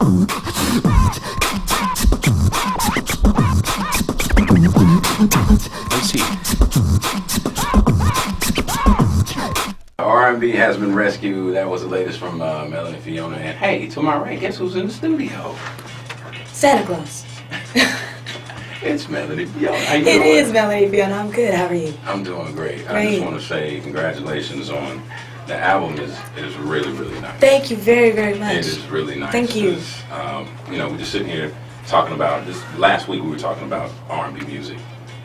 Let's see. R&B has been rescued. That was the latest from Melanie Fiona. And hey, to my right, guess who's in the studio? Santa Claus. It's Melanie Fiona. How you It doing? is Melanie Fiona. I'm good. How are you? I'm doing great. I just want to say congratulations on the album. Is really, really nice. Thank you very, very much. It is really nice. Thank you. We're just sitting here talking about this. Last week we were talking about R&B music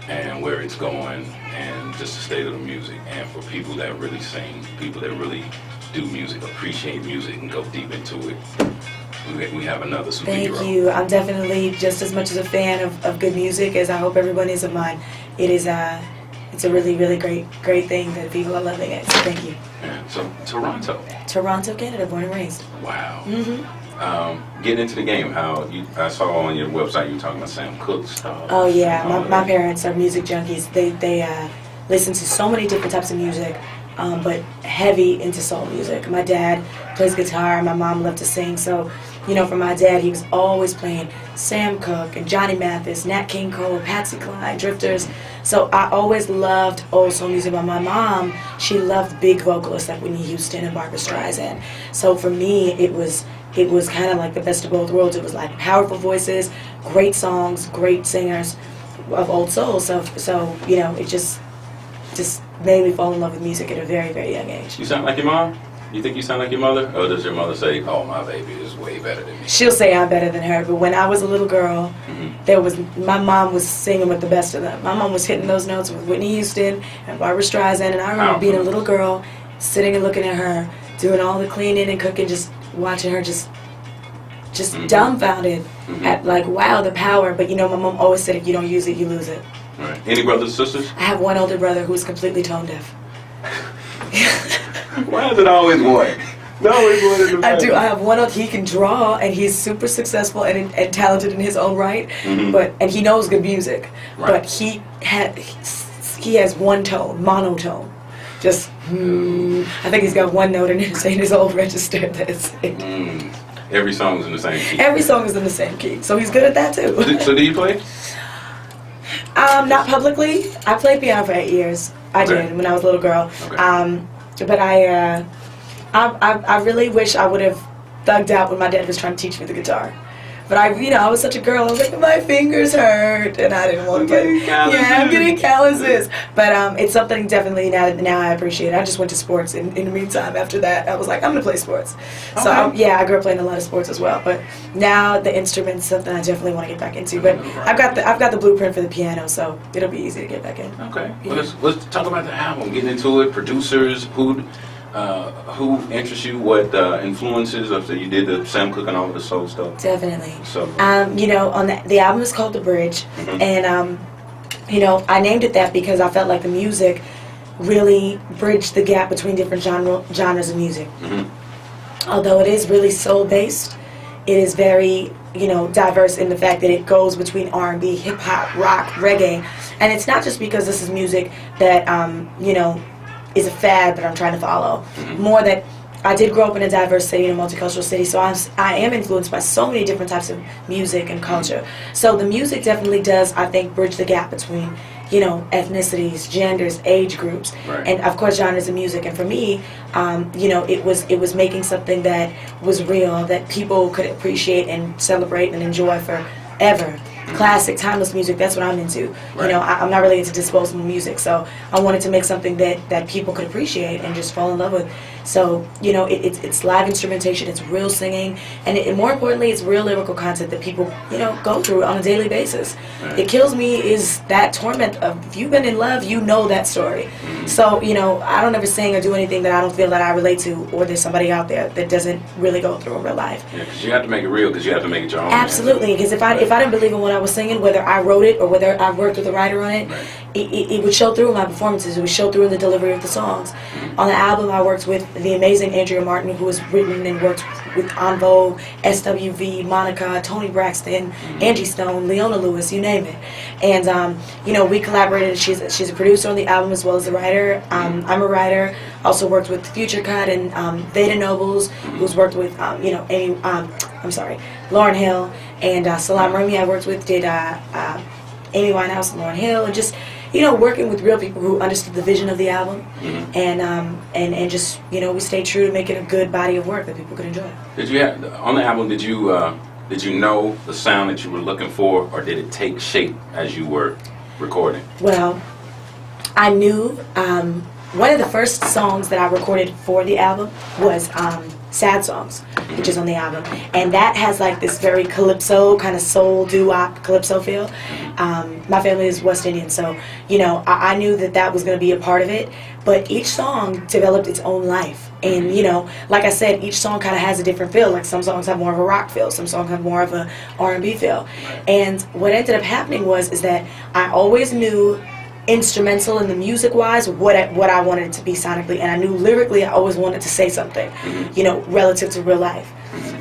and where it's going and just the state of the music. And for people that really sing, people that really do music, appreciate music and go deep into it, we have another superhero. Thank you. I'm definitely just as much as a fan of good music as I hope everyone is of mine. It's a really, really great thing that people are loving it. So thank you. Yeah. So Toronto, Canada, born and raised. Wow. Getting into the game, I saw on your website you were talking about Sam Cooke stuff. Oh yeah, my parents are music junkies. They listen to so many different types of music, but heavy into soul music. My dad plays guitar. My mom loved to sing. So, for my dad, he was always playing Sam Cooke and Johnny Mathis, Nat King Cole, Patsy Cline, Drifters. So I always loved old soul music. But my mom, she loved big vocalists like Whitney Houston and Barbra Streisand. So for me, it was kind of like the best of both worlds. It was like powerful voices, great songs, great singers of old soul. So it just made me fall in love with music at a very, very young age. You sound like your mom? You think you sound like your mother? Or does your mother say, oh, my baby is way better than me? She'll say I'm better than her, but when I was a little girl, my mom was singing with the best of them. My mom was hitting those notes with Whitney Houston and Barbra Streisand, and I remember being a little girl, sitting and looking at her, doing all the cleaning and cooking, just watching her just dumbfounded at like, wow, the power. But my mom always said if you don't use it, you lose it. Right. Any brothers and sisters? I have one older brother who's completely tone deaf. Why is it always one? No, always one in the I do. I have one. He can draw, and he's super successful and talented in his own right. And he knows good music. Right. But he has one tone, monotone. Just I think he's got one note in his old register. That's it. Every song is in the same key. Every song is in the same key, so he's good at that too. So do you play? Not publicly. I played piano for 8 years. I did when I was a little girl. Okay. But I really wish I would have thugged out when my dad was trying to teach me the guitar. But I was such a girl. I was like, my fingers hurt, and I didn't want to I'm getting calluses. But it's something definitely now I appreciate. I just went to sports in the meantime. After that, I was like, I'm gonna play sports. Okay. So I grew up playing a lot of sports as well. But now the instrument's something I definitely want to get back into. But I've got the blueprint for the piano, so it'll be easy to get back in. Okay. Well, let's talk about the album. Getting into it. Producers, who interests you? What influences? After you did the Sam Cooke and all of the soul stuff. Definitely. So. On the album is called The Bridge, and I named it that because I felt like the music really bridged the gap between different genres of music. Although it is really soul based, it is very diverse in the fact that it goes between R&B, hip hop, rock, reggae, and it's not just because this is music that is a fad that I'm trying to follow. More that I did grow up in a diverse city, in a multicultural city, so I am influenced by so many different types of music and culture. So the music definitely does, I think, bridge the gap between, ethnicities, genders, age groups, and of course genres of music. And for me, it was making something that was real, that people could appreciate and celebrate and enjoy forever. Classic, timeless music, that's what I'm into. I'm not really into disposable music, so I wanted to make something that people could appreciate and just fall in love with. So, it's live instrumentation, it's real singing, and more importantly, it's real lyrical content that people, go through on a daily basis. It kills me is that torment of, if you've been in love, you know that story. So, I don't ever sing or do anything that I don't feel that I relate to, or there's somebody out there that doesn't really go through in real life. Yeah, because you have to make it real, because you have to make it your own. Absolutely, because if I didn't believe in what I was singing, whether I wrote it or whether I worked with a writer on it, it would show through in my performances. It would show through in the delivery of the songs. On the album, I worked with the amazing Andrea Martin, who has written and worked with En Vogue, SWV, Monica, Toni Braxton, Angie Stone, Leona Lewis, you name it. And we collaborated. She's a producer on the album as well as a writer. I'm a writer. Also worked with Future Cut and Veda Nobles, who's worked with Lauryn Hill, and Salam Remy I worked with did Amy Winehouse and Lauryn Hill, and just, you know, working with real people who understood the vision of the album, and just, you know, we stayed true to making a good body of work that people could enjoy. Did you have on the album? Did you know the sound that you were looking for, or did it take shape as you were recording? Well, I knew one of the first songs that I recorded for the album was Sad Songs, which is on the album, and that has like this very calypso kind of soul doo-wop calypso feel. My family is West Indian, so, you know, I knew that that was going to be a part of it, but each song developed its own life, and, you know, like I said, each song kind of has a different feel. Like some songs have more of a rock feel, some songs have more of a R&B feel, and what ended up happening is that I always knew instrumental and the music wise what I wanted it to be sonically, and I knew lyrically I always wanted to say something, you know, relative to real life.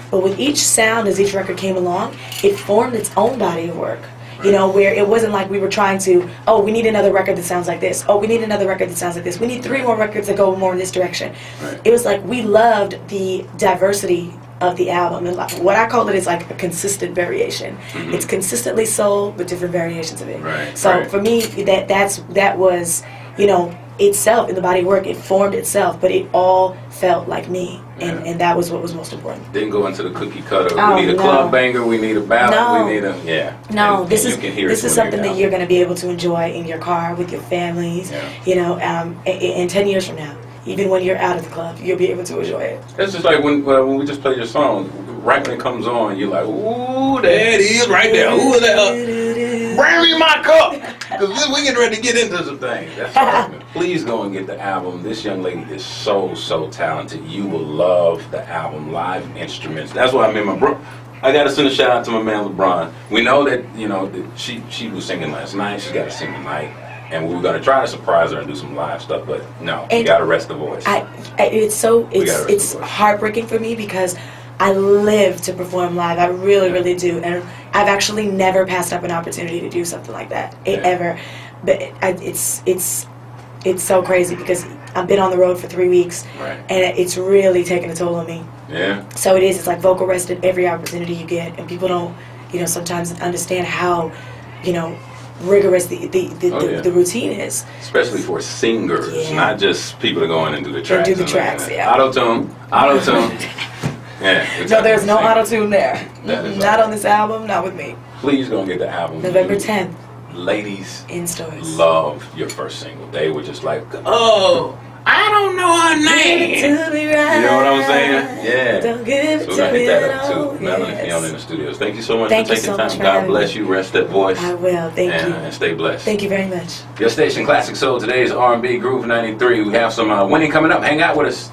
But with each sound, as each record came along, it formed its own body of work, you know, where it wasn't like we were trying to, oh, we need another record that sounds like this, oh, we need another record that sounds like this, we need 3 more records that go more in this direction. It was like we loved the diversity of the album, and what I call it is like a consistent variation. It's consistently soul, but different variations of it. So for me, that was, you know, itself in the body of work. It formed itself, but it all felt like me, and that was what was most important. Didn't go into the cookie cutter. We need a club banger. We need a ballad. We need a No, this is something that you're going to be able to enjoy in your car with your families. You know, in 10 years from now. Even when you're out of the club, you'll be able to enjoy it. It's just like when we just play your song, right when it comes on, you're like, ooh, there it is right there. Ooh, that, bring me my cup. Because we're getting ready to get into some things. That's right. Please go and get the album. This young lady is so talented. You will love the album, live instruments. That's why I'm in my bro. I got to send a shout out to my man LeBron. We know that, you know, that she was singing last night. She's got to sing tonight. And we were going to try to surprise her and do some live stuff, but no, we got to rest the voice. It's heartbreaking for me because I live to perform live. I really do, and I've actually never passed up an opportunity to do something like that ever. But it's so crazy because I've been on the road for 3 weeks, and it's really taken a toll on me. Yeah. So it's like vocal rest at every opportunity you get, and people don't, you know, sometimes understand how, you know, rigorous the routine is, especially for singers, not just people that go in and do the tracks. Auto-tune. No, there's no auto-tune there. Not on this album, not with me. Please go and get the album. November 10th. Ladies in stores. Love your first single. They were just like, oh, I don't know her name. You know what I'm saying? Yeah. Don't give it so we're going to hit that up too. Melanie Fiona in the studios. Thank you so much for taking time. God bless you. Rest that voice. I will. Thank you. And stay blessed. Thank you very much. Your station, Classic Soul. Today is R&B Groove 93. We have some winning coming up. Hang out with us.